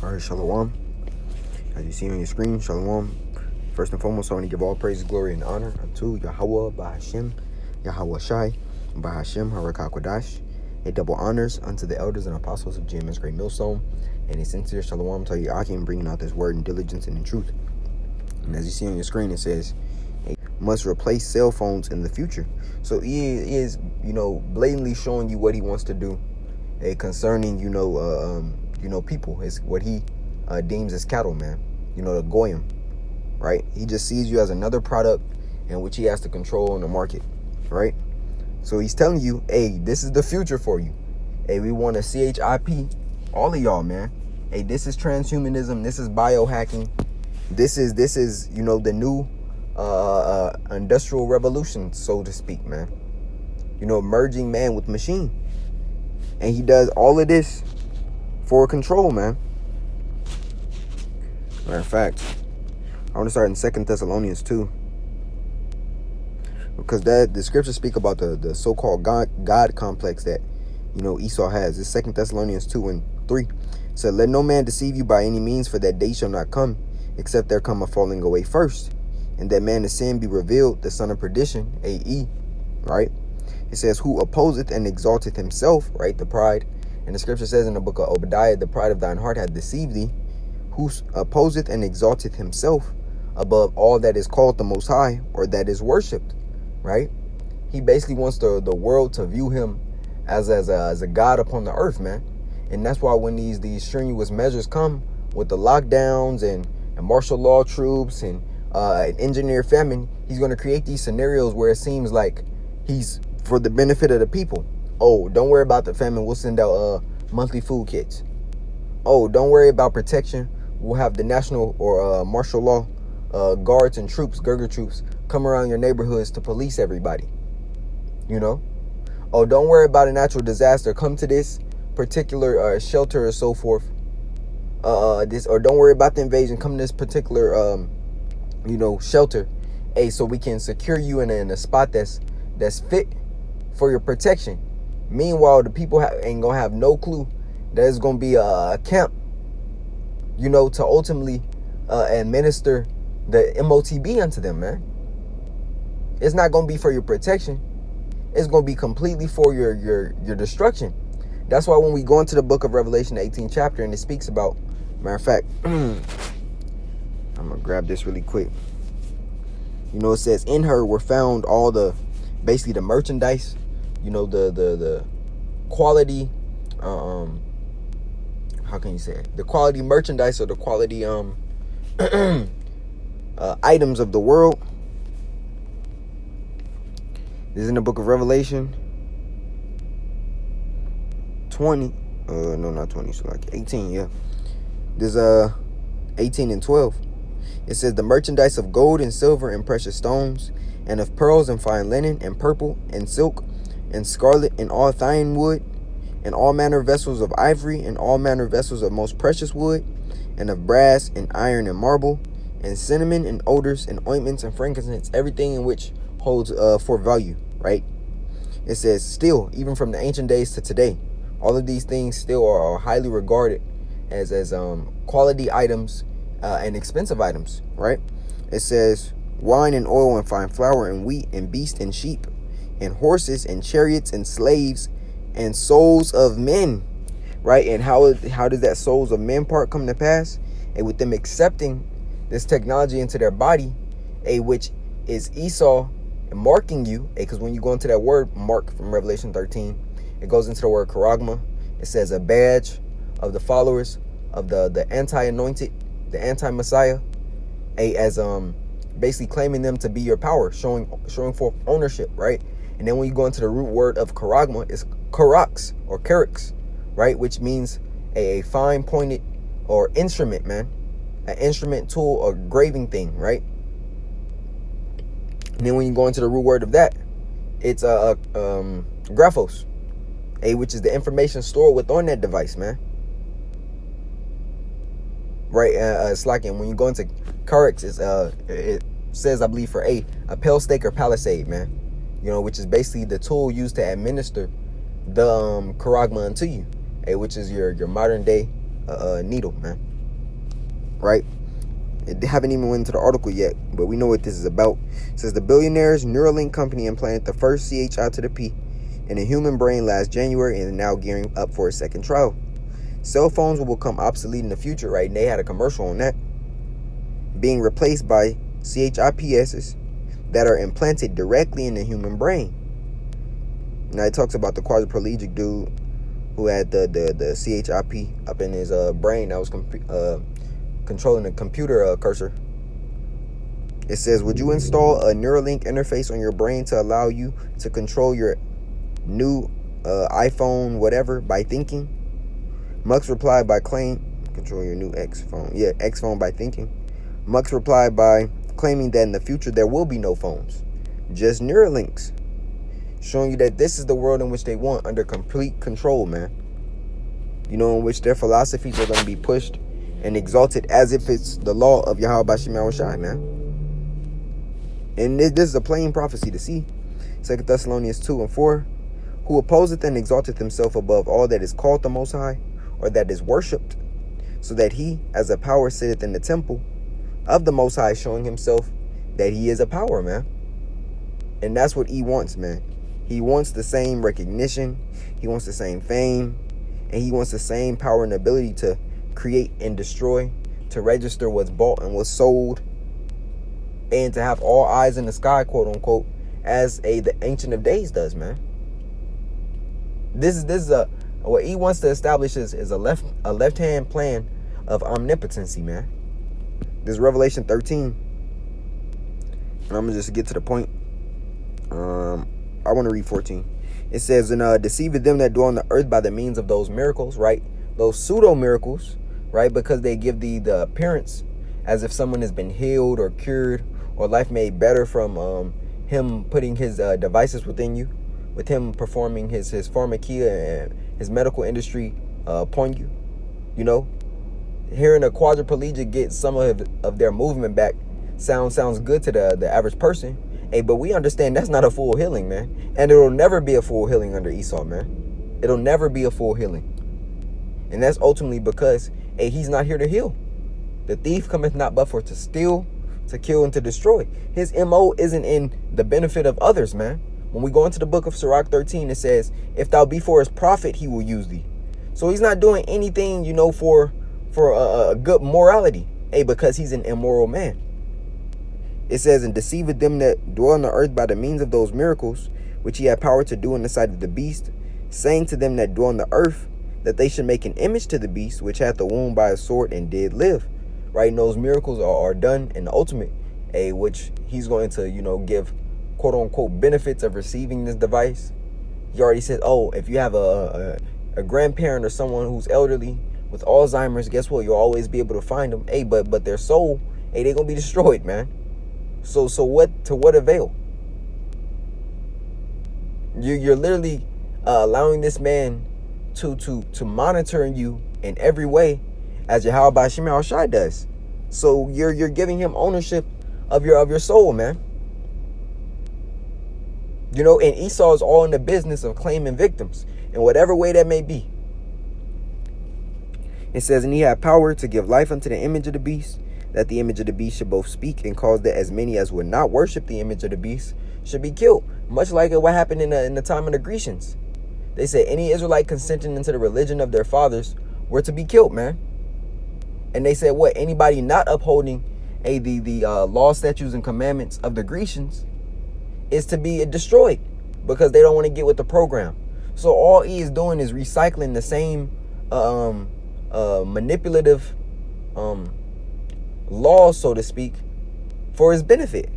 All right, Shalom. As you see on your screen, Shalom. First and foremost, I want to give all praise, glory, and honor unto Yahweh, Bahashim, Yahweh Shai, Bahashim, Harakakwadash. A double honors unto the elders and apostles of GMS Great Millstone, and a sincere Shalom to Yakim, bringing out this word in diligence and in truth. And as you see on your screen, it says, must replace cell phones in the future. So he is, blatantly showing you what he wants to do, concerning, people. Is what he deems as cattle, man. The goyim, right? He just sees you as another product in which he has to control in the market, right? So he's telling you, hey, this is the future for you. Hey, we want a CHIP, all of y'all, man. Hey, this is transhumanism. This is biohacking. This is the new industrial revolution, so to speak, man. Merging man with machine. And he does all of this for control, man. Matter of fact, I want to start in 2 Thessalonians 2. Because the scriptures speak about the so-called God complex that, Esau has. It's 2 Thessalonians 2 and 3. It said, let no man deceive you by any means, for that day shall not come, except there come a falling away first, and that man of sin be revealed, the son of perdition, A.E., right? It says, who opposeth and exalteth himself, right, the pride. And the scripture says in the book of Obadiah, the pride of thine heart hath deceived thee, who opposeth and exalteth himself above all that is called the Most High, or that is worshipped, right? He basically wants the world to view him as a God upon the earth, man. And that's why when these strenuous measures come with the lockdowns and martial law troops and an engineer famine, he's going to create these scenarios where it seems like he's for the benefit of the people. Oh, don't worry about the famine. We'll send out monthly food kits. Oh, don't worry about protection. We'll have the national or martial law guards and troops, Gurger troops, come around your neighborhoods to police everybody. Oh, don't worry about a natural disaster. Come to this particular shelter or so forth. Or don't worry about the invasion. Come to this particular shelter. Hey, so we can secure you in a spot that's fit for your protection. Meanwhile, the people ain't gonna have no clue that it's gonna be a camp, to ultimately administer the MOTB unto them, man. It's not gonna be for your protection. It's gonna be completely for your destruction. That's why when we go into the book of Revelation, the 18th chapter, and it speaks about, matter of fact, I'm gonna grab this really quick. It says, in her were found all basically the merchandise, the quality, how can you say it? The quality merchandise or the quality items of the world. This is in the book of Revelation 20. No, not 20, so like 18, yeah. There's 18 and 12. It says, the merchandise of gold and silver and precious stones, and of pearls and fine linen, and purple, and silk, and scarlet, and all fine wood, and all manner vessels of ivory, and all manner vessels of most precious wood, and of brass, and iron, and marble, and cinnamon, and odors, and ointments, and frankincense, everything in which holds for value, right? It says, still, even from the ancient days to today, all of these things still are highly regarded as quality items and expensive items, right? It says, wine and oil and fine flour and wheat and beast and sheep and horses and chariots and slaves and souls of men, right? And how does that souls of men part come to pass? And with them accepting this technology into their body, which is Esau marking you, because when you go into that word mark from Revelation 13, it goes into the word charagma. It says a badge of the followers of the anti-anointed, the anti-Messiah, as basically claiming them to be your power, showing forth ownership, right? And then when you go into the root word of charagma, it's karax or kerix, right? Which means a fine pointed or instrument, man, an instrument, tool, or graving thing, right? And then when you go into the root word of that, it's graphos, which is the information stored within that device, man. Right, it's like, and when you go into Carex, it says, I believe, for a pale stake or palisade, man. Which is basically the tool used to administer the charagma unto you, which is your modern day needle, man. right? It haven't even went into the article yet, but we know what this is about. It says the billionaire's Neuralink company implanted the first CHI to the P in a human brain last January and is now gearing up for a second trial. Cell phones will become obsolete in the future, right? And they had a commercial on that, being replaced by CHIPSs that are implanted directly in the human brain. Now it talks about the quadriplegic dude who had the CHIP up in his brain that was controlling the computer cursor. It says, would you install a Neuralink interface on your brain to allow you to control your new iPhone, whatever, by thinking? Musk replied by control your new X phone by thinking. Musk replied by claiming that in the future there will be no phones, just Neuralinks, showing you that this is the world in which they want under complete control, man. You know, in which their philosophies are going to be pushed and exalted as if it's the law of Yahweh Bashim Yahushai, man. And this is a plain prophecy to see. 2 Thessalonians 2:4, who opposeth and exalteth himself above all that is called the Most High, or that is worshipped, so that he as a power sitteth in the temple of the Most High, showing himself that he is a power, man. And that's what he wants, man. He wants the same recognition, he wants the same fame, and he wants the same power and ability to create and destroy, to register what's bought and what's sold, and to have all eyes in the sky, quote unquote, as the Ancient of Days does, man. This is what he wants to establish is a left-hand plan of omnipotency, man. This is Revelation 13. And I'm gonna just get to the point. I want to read 14. It says, and deceiveth them that dwell on the earth by the means of those miracles, right? Those pseudo miracles, right? Because they give the appearance as if someone has been healed or cured or life made better from him putting his devices within you, with him performing his pharmakia and his medical industry upon you. You know, hearing a quadriplegic get some of their movement back sounds good to the average person. Hey, but we understand that's not a full healing, man. And it'll never be a full healing under Esau, man. It'll never be a full healing. And that's ultimately because, hey, he's not here to heal. The thief cometh not but for to steal, to kill, and to destroy. His MO isn't in the benefit of others, man. When we go into the book of Sirach 13, it says, if thou be for his profit, he will use thee. So he's not doing anything, you know, for a good morality. Hey, because he's an immoral man. It says, and deceiveth them that dwell on the earth by the means of those miracles, which he had power to do in the sight of the beast, saying to them that dwell on the earth, that they should make an image to the beast, which hath the wound by a sword and did live. Right? And those miracles are done in the ultimate, which he's going to, you know, give quote unquote benefits of receiving this device. He already said, oh, if you have a grandparent or someone who's elderly with Alzheimer's, guess what? You'll always be able to find them. Hey, but their soul, hey, they're gonna be destroyed, man. So what avail? You're literally allowing this man to monitor you in every way, as Yahweh Bashim Yahushai does. So you're giving him ownership of your soul, man. You know, and Esau is all in the business of claiming victims in whatever way that may be. It says, and he had power to give life unto the image of the beast, that the image of the beast should both speak and cause that as many as would not worship the image of the beast should be killed. Much like what happened in the time of the Grecians. They said any Israelite consenting into the religion of their fathers were to be killed, man. And they said what? Anybody not upholding the law, statutes, and commandments of the Grecians is to be destroyed because they don't want to get with the program. So all he is doing is recycling the same manipulative laws, so to speak, for his benefit.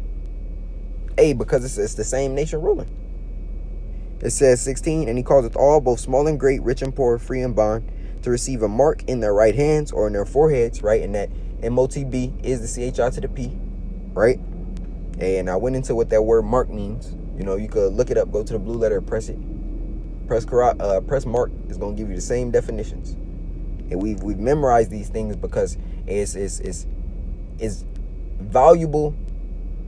Because it's the same nation ruling. It says 16, and he causeth all, both small and great, rich and poor, free and bond, to receive a mark in their right hands or in their foreheads, right? And that MOTB is the CHI to the P, right? And I went into what that word mark means. You know, you could look it up, go to the blue letter, press it. Press mark is going to give you the same definitions. And we've memorized these things because it's valuable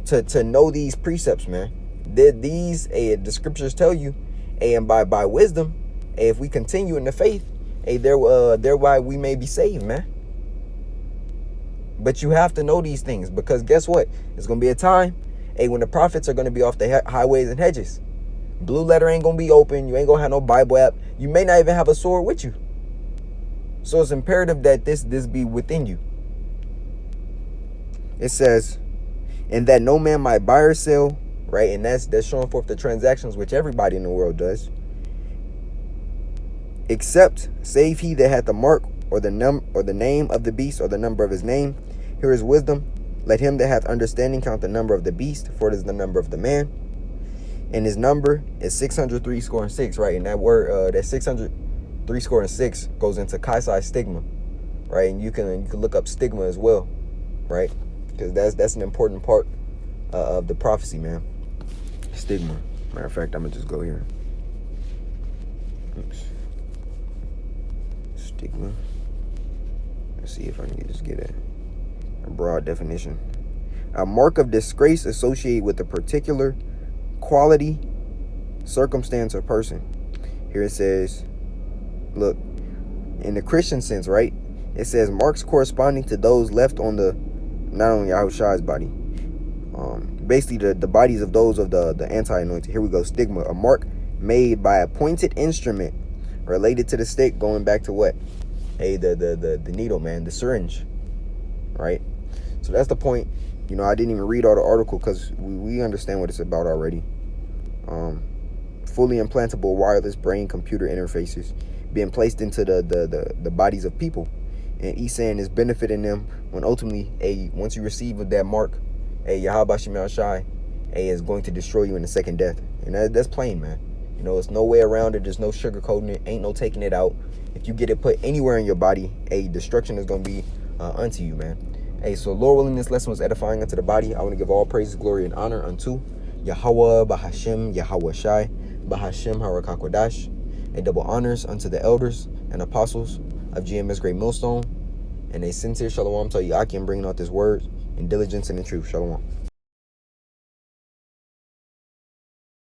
to know these precepts, man. The scriptures tell you, and by wisdom, if we continue in the faith, thereby we may be saved, man. But you have to know these things, because guess what? There's going to be a time, hey, when the prophets are going to be off the highways and hedges. Blue letter ain't going to be open. You ain't going to have no Bible app. You may not even have a sword with you. So it's imperative that this be within you. It says, and that no man might buy or sell, right? And that's showing forth the transactions which everybody in the world does, except save he that hath the mark or the name of the beast or the number of his name. Here is wisdom. Let him that hath understanding count the number of the beast, for it is the number of the man. And his number is 603 score and 6, right? And that word, that 603 score and 6 goes into Kaisai stigma, right? And you can look up stigma as well, right? Because that's an important part of the prophecy, man. Stigma. Matter of fact, I'm gonna just go here. Oops. Stigma. Let's see if I can just get a broad definition. A mark of disgrace associated with a particular quality, circumstance, or person. Here it says, look, in the Christian sense, right? It says marks corresponding to those left on the, not on Yahushua's body, basically the bodies of those of the anti-anointed. Here we go. Stigma, a mark made by a pointed instrument related to the stick, going back to what? Hey, the needle, man, the syringe, right? So that's the point. You know, I didn't even read all the article because we understand what it's about already. Fully implantable wireless brain computer interfaces being placed into the bodies of people, and he's saying is benefiting them when ultimately, once you receive that mark, Yahweh Shem Shai, is going to destroy you in the second death. And that's plain, man. You know, it's no way around it. There's no sugarcoating it. Ain't no taking it out. If you get it put anywhere in your body, destruction is going to be unto you, man. So Lord willing, this lesson was edifying unto the body. I want to give all praises, glory, and honor unto Yahweh, Bahashem, Yahweh Shai, Bahashem, Harakakwadash. Double honors unto the elders and apostles of GMS Great Millstone. And a sincere shalom to Yaki, bringing out this word in diligence and in truth. Shalom.